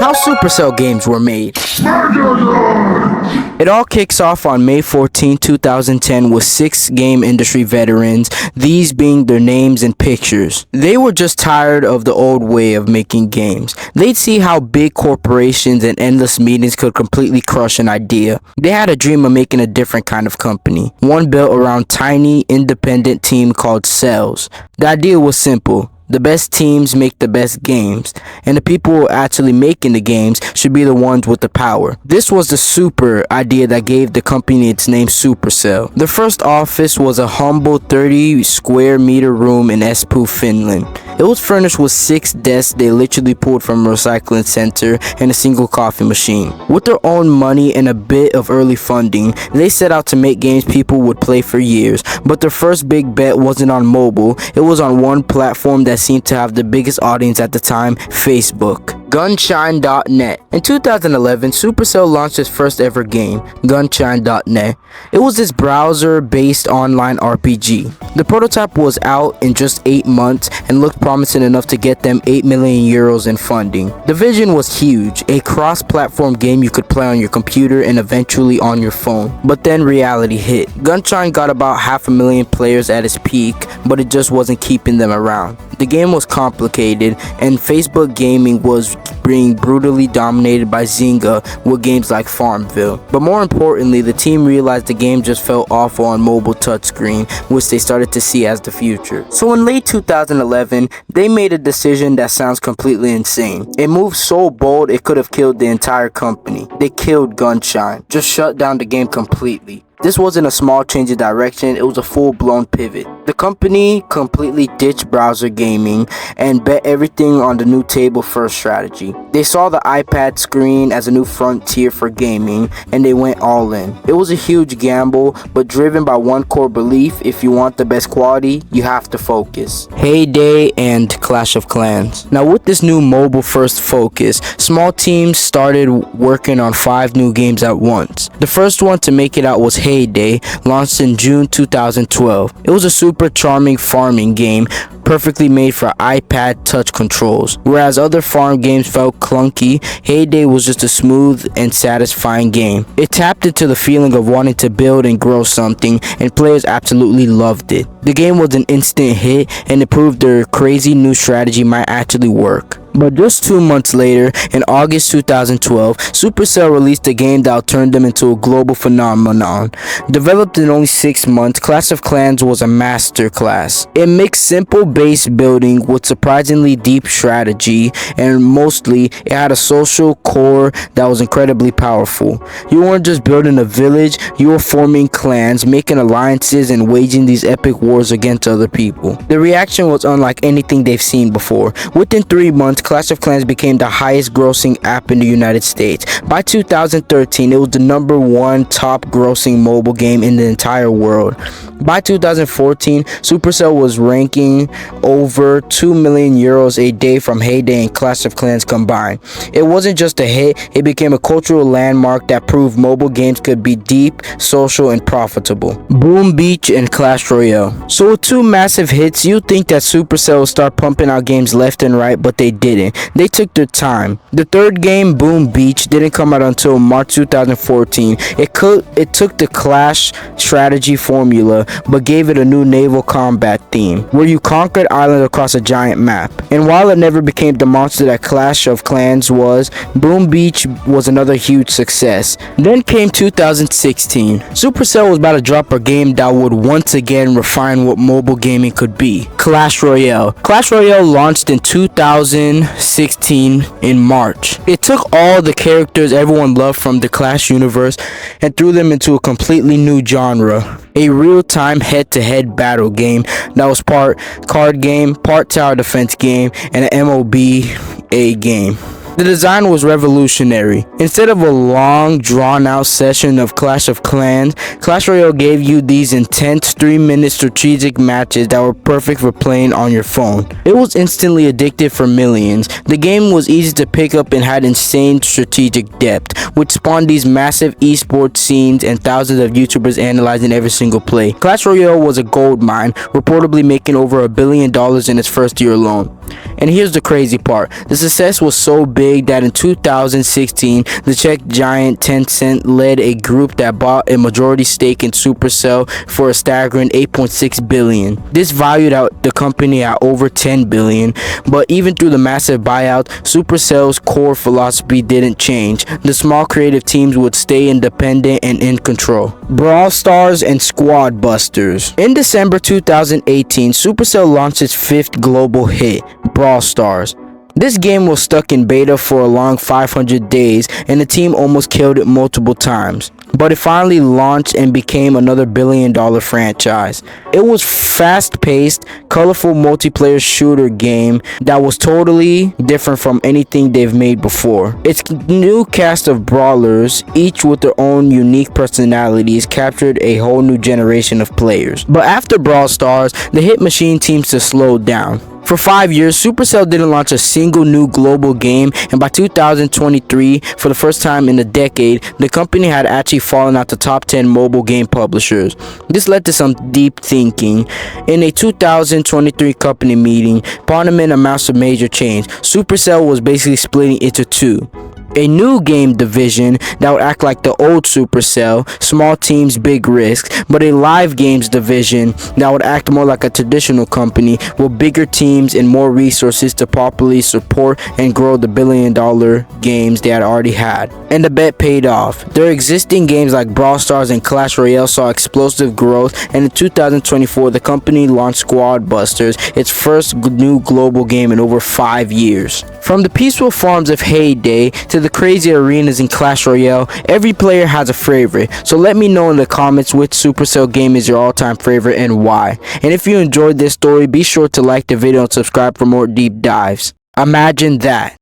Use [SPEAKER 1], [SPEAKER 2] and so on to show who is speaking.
[SPEAKER 1] How Supercell games were made. It all kicks off on May 14, 2010 with 6 game industry veterans, these being their names and pictures. They were just tired of the old way of making games. They'd see how big corporations and endless meetings could completely crush an idea. They had a dream of making a different kind of company, one built around a tiny independent team called Cells. The idea was simple. The best teams make the best games, and the people actually making the games should be the ones with the power. This was the super idea that gave the company its name Supercell. The first office was a humble 30 square meter room in Espoo, Finland. It was furnished with 6 desks they literally pulled from a recycling center and a single coffee machine. With their own money and a bit of early funding, they set out to make games people would play for years. But their first big bet wasn't on mobile, it was on one platform that seemed to have the biggest audience at the time, Facebook. Gunshine.net. In 2011, Supercell launched its first ever game, Gunshine.net. It was this browser-based online RPG. The prototype was out in just 8 months and looked promising enough to get them 8 million euros in funding. The vision was huge, a cross-platform game you could play on your computer and eventually on your phone. But then reality hit. Gunshine got about 500,000 players at its peak, but it just wasn't keeping them around. The game was complicated, and Facebook gaming was being brutally dominated by Zynga with games like Farmville. But more importantly, the team realized the game just felt awful on mobile touchscreen, which they started to see as the future. So in late 2011, they made a decision that sounds completely insane. It moved so bold it could have killed the entire company. They killed Gunshine, just shut down the game completely. This wasn't a small change of direction, it was a full-blown pivot. The company completely ditched browser gaming and bet everything on the new table-first strategy. They saw the iPad screen as a new frontier for gaming, and they went all in. It was a huge gamble, but driven by one core belief: if you want the best quality, you have to focus. Heyday and Clash of Clans. Now with this new mobile-first focus, small teams started working on 5 new games at once. The first one to make it out was Heyday, launched in June 2012. It was a super charming farming game, perfectly made for iPad touch controls. Whereas other farm games felt clunky, Heyday was just a smooth and satisfying game. It tapped into the feeling of wanting to build and grow something, and players absolutely loved it. The game was an instant hit, and it proved their crazy new strategy might actually work. But just 2 months later, in August 2012, Supercell released a game that turned them into a global phenomenon. Developed in only 6 months, Clash of Clans was a masterclass. It mixed simple base building with surprisingly deep strategy, and mostly, it had a social core that was incredibly powerful. You weren't just building a village, you were forming clans, making alliances, and waging these epic wars against other people. The reaction was unlike anything they've seen before. Within 3 months, Clash of Clans became the highest grossing app in the United States. By 2013, it was the #1 top grossing mobile game in the entire world. By 2014, Supercell was ranking over 2 million euros a day from Heyday and Clash of Clans combined. It wasn't just a hit, it became a cultural landmark that proved mobile games could be deep, social, and profitable. Boom Beach and Clash Royale. So with 2 massive hits, you'd think that Supercell would start pumping out games left and right, but they didn't. They took their time. The third game, Boom Beach, didn't come out until March 2014. It took the Clash strategy formula, but gave it a new naval combat theme, where you conquered islands across a giant map. And while it never became the monster that Clash of Clans was, Boom Beach was another huge success. Then came 2016. Supercell was about to drop a game that would once again refine what mobile gaming could be: Clash Royale. Clash Royale launched in 2016 in March. It took all the characters everyone loved from the Clash universe and threw them into a completely new genre. A real-time head-to-head battle game that was part card game, part tower defense game, and an MOBA game. The design was revolutionary. Instead of a long, drawn-out session of Clash of Clans, Clash Royale gave you these intense 3-minute strategic matches that were perfect for playing on your phone. It was instantly addictive for millions. The game was easy to pick up and had insane strategic depth, which spawned these massive esports scenes and thousands of YouTubers analyzing every single play. Clash Royale was a gold mine, reportedly making over $1 billion in its first year alone. And here's the crazy part. The success was so big big that in 2016, the Czech giant Tencent led a group that bought a majority stake in Supercell for a staggering $8.6 billion. This valued out the company at over $10 billion, but even through the massive buyout, Supercell's core philosophy didn't change. The small creative teams would stay independent and in control. Brawl Stars and Squad Busters. In December 2018, Supercell launched its fifth global hit, Brawl Stars. This game was stuck in beta for a long 500 days, and the team almost killed it multiple times. But it finally launched and became another billion-dollar franchise. It was fast-paced, colorful multiplayer shooter game that was totally different from anything they've made before. Its new cast of brawlers, each with their own unique personalities, captured a whole new generation of players. But after Brawl Stars, the hit machine seems to slow down. For 5 years, Supercell didn't launch a single new global game, and by 2023, for the first time in a decade, the company had actually fallen out the top 10 mobile game publishers. This led to some deep thinking. In a 2023 company meeting, Parliament announced a major change. Supercell was basically splitting into two. A new game division that would act like the old Supercell, small teams, big risks, but a live games division that would act more like a traditional company with bigger teams and more resources to properly support and grow the billion-dollar games they had already had. And the bet paid off. Their existing games like Brawl Stars and Clash Royale saw explosive growth, and in 2024, the company launched Squad Busters, its first new global game in over 5 years. From the peaceful farms of Heyday to the crazy arenas in Clash Royale, every player has a favorite. So let me know in the comments which Supercell game is your all-time favorite and why. And if you enjoyed this story, be sure to like the video and subscribe for more deep dives. Imagine that.